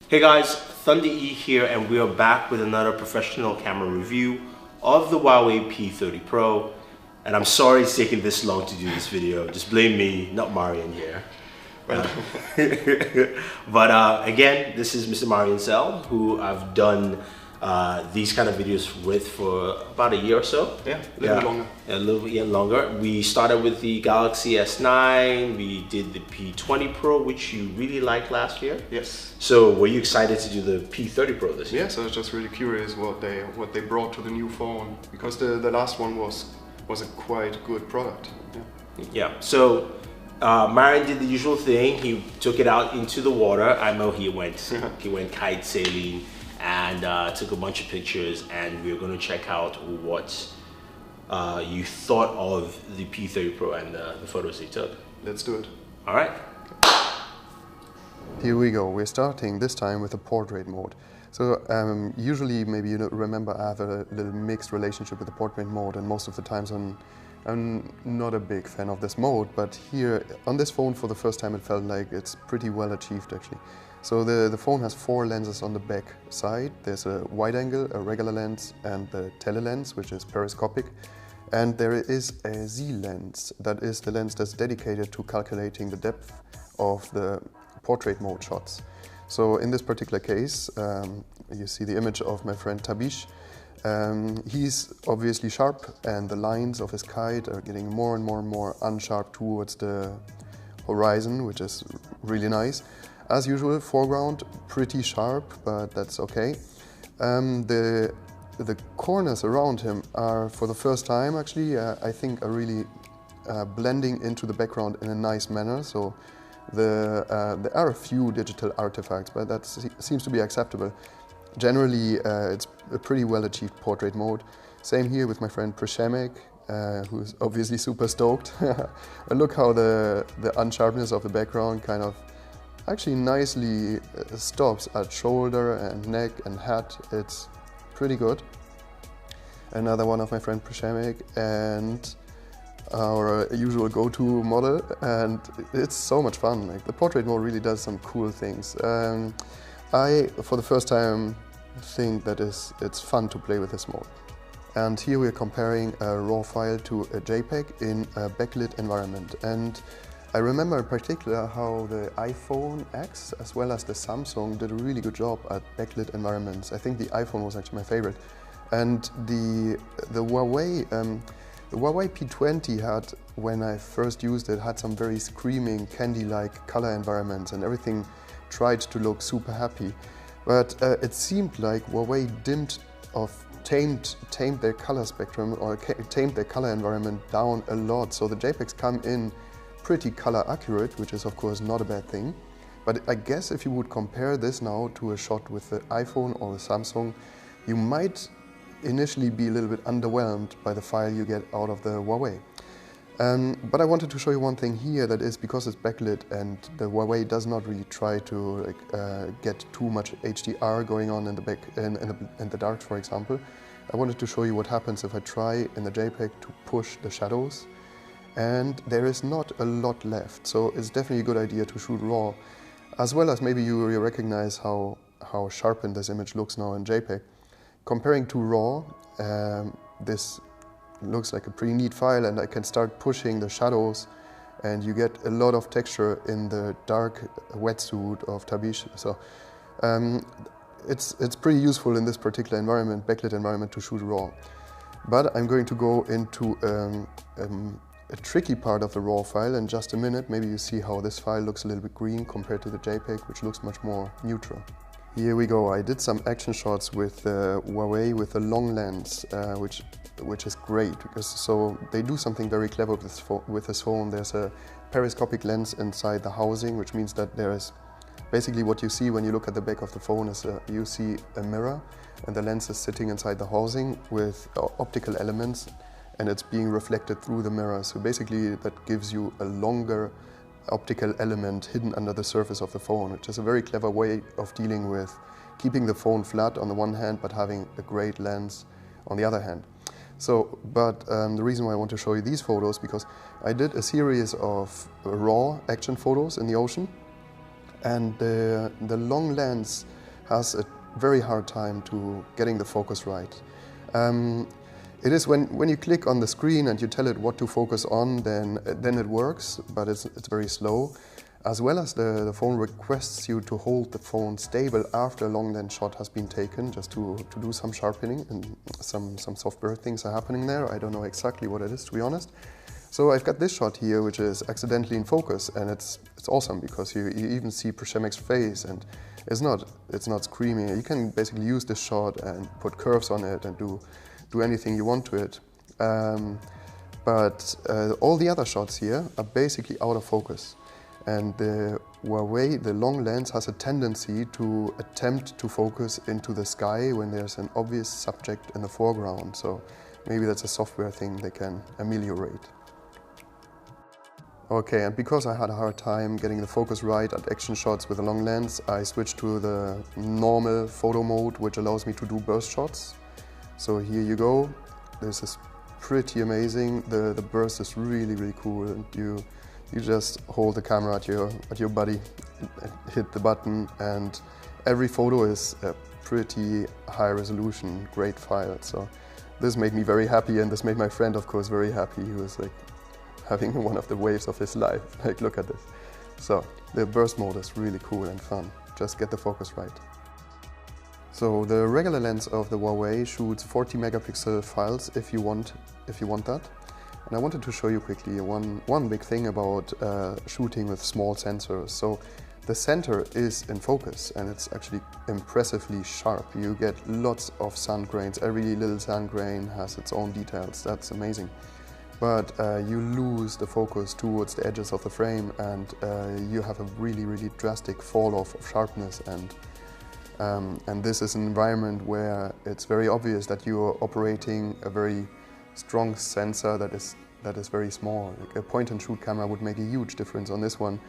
Hey guys, Thunder E here, and we are back with another professional camera review of the Huawei P30 Pro. And I'm sorry it's taking this long to do this video. Just blame me, not Marian here. But again, this is Mr. Marian Sell, who I've done these kind of videos with for about a year or so. Yeah, a little bit longer. A little bit longer. We started with the Galaxy S9, we did the P20 Pro, which you really liked last year. Yes. So were you excited to do the P30 Pro this year? Yes, I was just really curious what they brought to the new phone, because the last one was a quite good product. Yeah. So Marian did the usual thing. He took it out into the water. I know he went kite sailing and took a bunch of pictures, and we're going to check out what you thought of the P30 Pro and the photos he took. Let's do it. All right. Here we go. We're starting this time with the portrait mode. So usually, maybe you remember, I have a little mixed relationship with the portrait mode, and most of the times I'm not a big fan of this mode, but here on this phone for the first time it felt like it's pretty well achieved actually. So the phone has 4 lenses on the back side. There's a wide angle, a regular lens, and the tele lens, which is periscopic. And there is a Z lens, that is the lens that's dedicated to calculating the depth of the portrait mode shots. So in this particular case, you see the image of my friend Tabish. He's obviously sharp, and the lines of his kite are getting more and more unsharp towards the horizon, which is really nice. As usual, foreground pretty sharp, but that's okay. The corners around him are, for the first time actually, I think are really blending into the background in a nice manner. So there are a few digital artifacts, but that seems to be acceptable. Generally, it's a pretty well achieved portrait mode. Same here with my friend Prashemek, who's obviously super stoked. And look how the unsharpness of the background kind of actually nicely stops at shoulder and neck and hat. It's pretty good. Another one of my friend Prashemek and our usual go-to model, and it's so much fun. Like, the portrait mode really does some cool things. I, for the first time, think that it's fun to play with this mode. And here we are comparing a RAW file to a JPEG in a backlit environment. And I remember in particular how the iPhone X as well as the Samsung did a really good job at backlit environments. I think the iPhone was actually my favorite. And the Huawei P30 had, when I first used it, had some very screaming candy-like color environments, and everything tried to look super happy. But it seemed like Huawei tamed their color spectrum, or tamed their color environment down a lot. So the JPEGs come in pretty color accurate, which is of course not a bad thing. But I guess if you would compare this now to a shot with the iPhone or the Samsung, you might initially be a little bit underwhelmed by the file you get out of the Huawei. But I wanted to show you one thing here, that is, because it's backlit and the Huawei does not really try to get too much HDR going on in the back in the dark, for example. I wanted to show you what happens if I try in the JPEG to push the shadows, and there is not a lot left. So it's definitely a good idea to shoot RAW, as well as maybe you recognize how sharpened this image looks now in JPEG. Comparing to RAW, this looks like a pretty neat file, and I can start pushing the shadows, and you get a lot of texture in the dark wetsuit of Tabish. So it's pretty useful in this particular environment, backlit environment, to shoot RAW. But I'm going to go into a tricky part of the RAW file in just a minute. Maybe you see how this file looks a little bit green compared to the JPEG, which looks much more neutral. Here we go. I did some action shots with Huawei with a long lens, which is great, because so they do something very clever with this phone. There's a periscopic lens inside the housing, which means that there is basically what you see when you look at the back of the phone is you see a mirror, and the lens is sitting inside the housing with optical elements, and it's being reflected through the mirror. So basically that gives you a longer optical element hidden under the surface of the phone, which is a very clever way of dealing with keeping the phone flat on the one hand, but having a great lens on the other hand. So, but the reason why I want to show you these photos, because I did a series of raw action photos in the ocean, and the long lens has a very hard time to getting the focus right. It is when you click on the screen and you tell it what to focus on, then it works, but it's very slow. As well as the phone requests you to hold the phone stable after a long lens shot has been taken, just to do some sharpening, and some software things are happening there. I don't know exactly what it is, to be honest. So I've got this shot here, which is accidentally in focus, and it's awesome because you even see Przemek's face, and it's not screaming. You can basically use this shot and put curves on it and do anything you want to it. But all the other shots here are basically out of focus. And the Huawei, the long lens, has a tendency to attempt to focus into the sky when there's an obvious subject in the foreground. So maybe that's a software thing they can ameliorate. Okay, and because I had a hard time getting the focus right at action shots with a long lens, I switched to the normal photo mode, which allows me to do burst shots. So here you go. This is pretty amazing. The burst is really, really cool. And you just hold the camera at your body, hit the button, and every photo is a pretty high resolution, great file. So this made me very happy, and this made my friend, of course, very happy. He was like having one of the waves of his life. Like, look at this. So the burst mode is really cool and fun. Just get the focus right. So the regular lens of the Huawei shoots 40 megapixel files if you want that. And I wanted to show you quickly one big thing about shooting with small sensors. So the center is in focus, and it's actually impressively sharp. You get lots of sand grains. Every little sand grain has its own details. That's amazing. But you lose the focus towards the edges of the frame, and you have a really, really drastic fall off of sharpness. And this is an environment where it's very obvious that you are operating a very strong sensor that is very small. Like a point-and-shoot camera would make a huge difference on this one.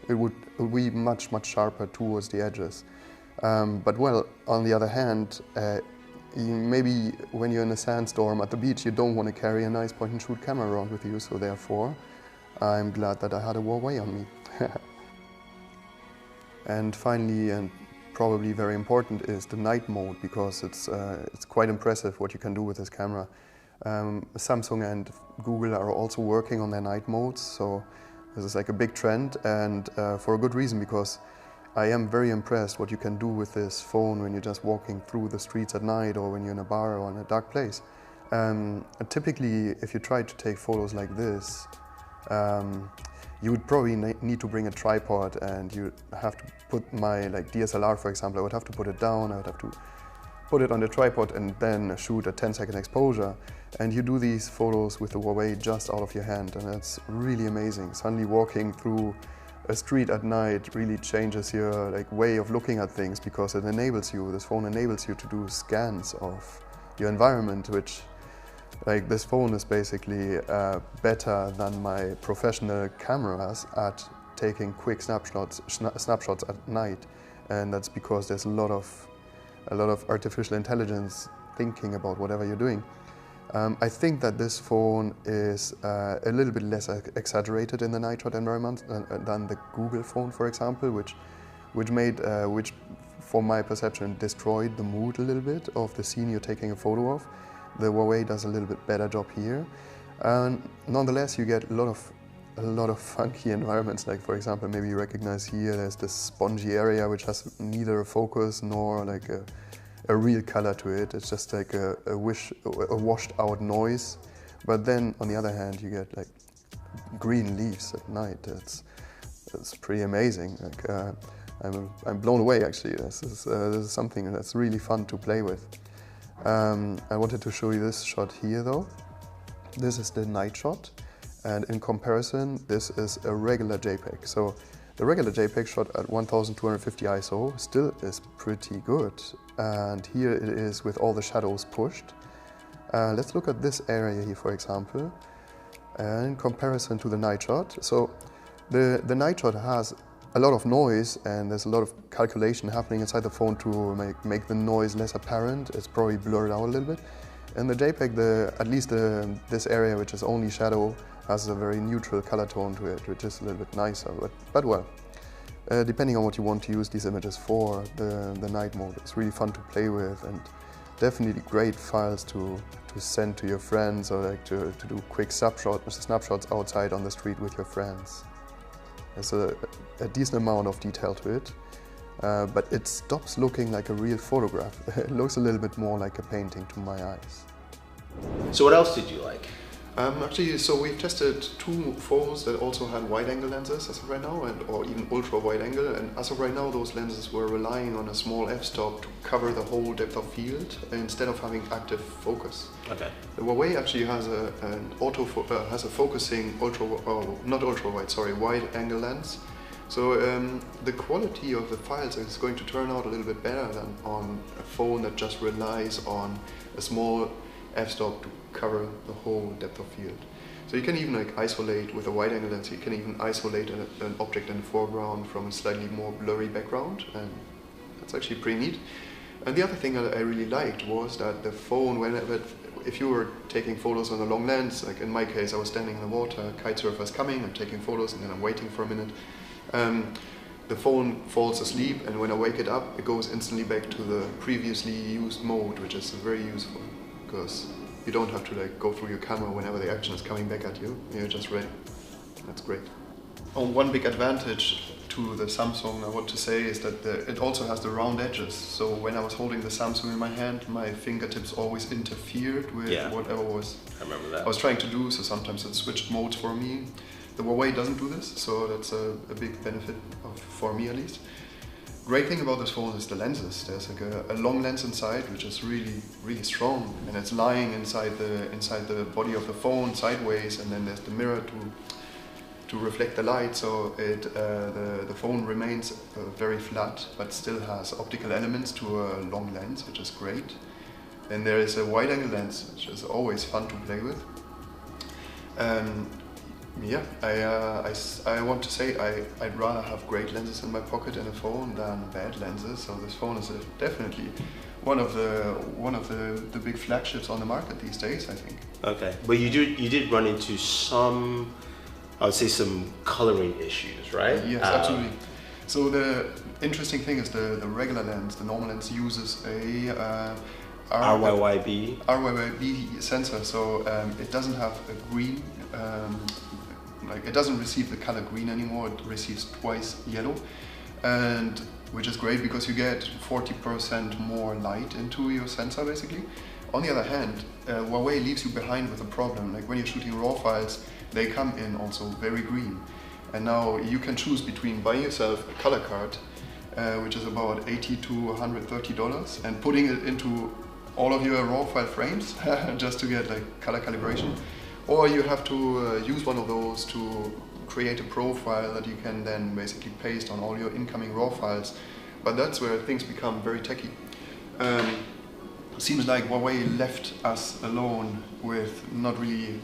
It would be much, much sharper towards the edges. But well, on the other hand, maybe when you're in a sandstorm at the beach, you don't want to carry a nice point-and-shoot camera around with you, so therefore I'm glad that I had a Huawei on me. And finally, and probably very important, is the night mode, because it's quite impressive what you can do with this camera. Samsung and Google are also working on their night modes, so this is like a big trend, and for a good reason, because I am very impressed what you can do with this phone when you're just walking through the streets at night, or when you're in a bar or in a dark place. Typically, if you try to take photos like this, you would probably need to bring a tripod, and you have to put my DSLR, for example. I would have to put it down, I would have to put it on the tripod and then shoot a 10-second exposure. And you do these photos with the Huawei just out of your hand, and it's really amazing. Suddenly walking through a street at night really changes your way of looking at things, because it enables you, this phone enables you to do scans of your environment, which this phone is basically better than my professional cameras at taking quick snapshots at night. And that's because there's a lot of artificial intelligence thinking about whatever you're doing. I think that this phone is a little bit less exaggerated in the night shot environment than the Google phone, for example, which for my perception destroyed the mood a little bit of the scene you're taking a photo of. The Huawei does a little bit better job here. Nonetheless, you get a lot of funky environments. Like, for example, maybe you recognize here there's this spongy area which has neither a focus nor a real color to it. It's just like a washed out noise. But then on the other hand, you get green leaves at night. It's pretty amazing. I'm blown away, actually. This is something that's really fun to play with. I wanted to show you this shot here, though. This is the night shot, and in comparison, this is a regular JPEG. So the regular JPEG shot at 1250 ISO still is pretty good, and here it is with all the shadows pushed. Let's look at this area here, for example, and in comparison to the night shot. So the night shot has a lot of noise, and there's a lot of calculation happening inside the phone to make the noise less apparent. It's probably blurred out a little bit. In the JPEG, at least this area, which is only shadow, has a very neutral color tone to it, which is a little bit nicer. But well, depending on what you want to use these images for, the night mode is really fun to play with, and definitely great files to send to your friends, or like to do quick snapshots outside on the street with your friends. There's a decent amount of detail to it, but it stops looking like a real photograph. It looks a little bit more like a painting to my eyes. So what else did you like? Actually, so we've tested two phones that also had wide-angle lenses as of right now, or even ultra-wide-angle, and as of right now those lenses were relying on a small f-stop to cover the whole depth of field instead of having active focus. Okay. The Huawei actually has a focusing wide-angle lens. So the quality of the files is going to turn out a little bit better than on a phone that just relies on a small f-stop to cover the whole depth of field. So you can even like isolate with a wide angle lens, you can even isolate an object in the foreground from a slightly more blurry background, and that's actually pretty neat. And the other thing that I really liked was that the phone, if you were taking photos on a long lens, like in my case I was standing in the water, kite surfer's coming, I'm taking photos and then I'm waiting for a minute. The phone falls asleep, and when I wake it up, it goes instantly back to the previously used mode, which is very useful, because you don't have to like go through your camera whenever the action is coming back at you. You're just ready. That's great. One big advantage to the Samsung I want to say is that it also has the round edges. So when I was holding the Samsung in my hand, my fingertips always interfered with whatever I was trying to do. So sometimes it switched modes for me. The Huawei doesn't do this, so that's a big benefit for me at least. Great thing about this phone is the lenses. There's like a long lens inside, which is really, really strong, and it's lying inside the body of the phone sideways, and then there's the mirror to reflect the light. So the phone remains very flat, but still has optical elements to a long lens, which is great. Then there is a wide-angle lens, which is always fun to play with. Yeah, I want to say I'd rather have great lenses in my pocket in a phone than bad lenses. So this phone is definitely one of the big flagships on the market these days, I think. Okay, but you did run into some, I would say, some coloring issues, right? Yes, absolutely. So the interesting thing is the regular lens, the normal lens, uses a RYYB sensor, so it doesn't have a green. It doesn't receive the color green anymore, it receives twice yellow, and which is great because you get 40% more light into your sensor basically. On the other hand, Huawei leaves you behind with a problem. Like when you're shooting RAW files, they come in also very green. And now you can choose between buying yourself a color card, which is about $80 to $130, and putting it into all of your RAW file frames just to get like color calibration. Or you have to use one of those to create a profile that you can then basically paste on all your incoming RAW files. But that's where things become very techy. Seems like Huawei left us alone with not really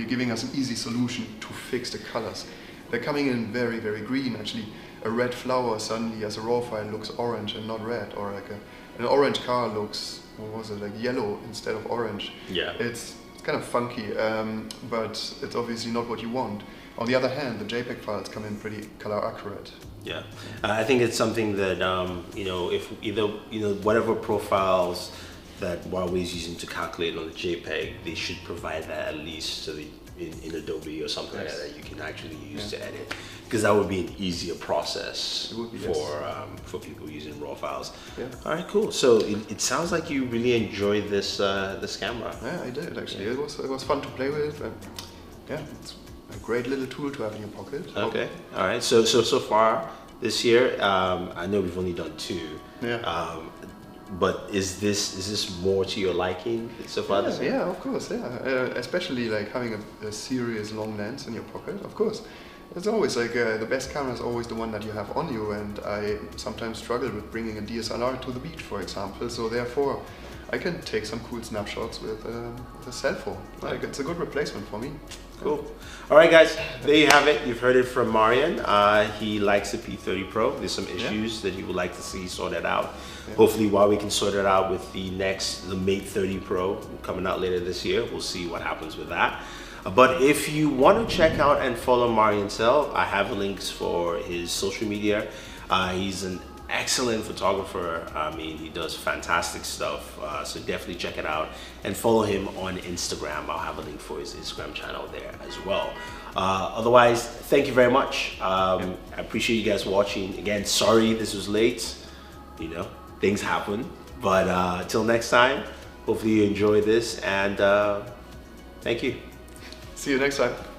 giving us an easy solution to fix the colors. They're coming in very, very green. Actually, a red flower suddenly as a RAW file looks orange and not red, or like an orange car looks, what was it, like yellow instead of orange. Yeah. It's kind of funky, but it's obviously not what you want. On the other hand, the JPEG files come in pretty color accurate. Yeah, I think it's something that if whatever profiles that Huawei is using to calculate on the JPEG, they should provide that at least so that in Adobe or something like that you can actually use to edit, because that would be an easier process for people using RAW files. Yeah. All right, cool. So it sounds like you really enjoyed this camera. Yeah, I did actually. Yeah. It was fun to play with, and it's a great little tool to have in your pocket. Okay. All right. So far this year, I know we've only done two. Yeah. But is this more to your liking so far this year? Yeah, of course, especially like having a serious long lens in your pocket, of course. It's always like the best camera is always the one that you have on you, and I sometimes struggle with bringing a DSLR to the beach, for example, so therefore I can take some cool snapshots with a cell phone. Like, it's a good replacement for me. Cool. All right, guys, there you have it. You've heard it from Marian. He likes the P30 Pro. There's some issues that he would like to see sorted out. Yeah. Hopefully, Huawei can sort it out with the Mate 30 Pro coming out later this year. We'll see what happens with that. But if you want to check out and follow Mari himself, I have links for his social media. He's an excellent photographer. I mean, he does fantastic stuff. So definitely check it out and follow him on Instagram. I'll have a link for his Instagram channel there as well. Otherwise, thank you very much. I appreciate you guys watching. Again, sorry this was late. You know, things happen. But till next time, hopefully you enjoy this, and thank you. See you next time.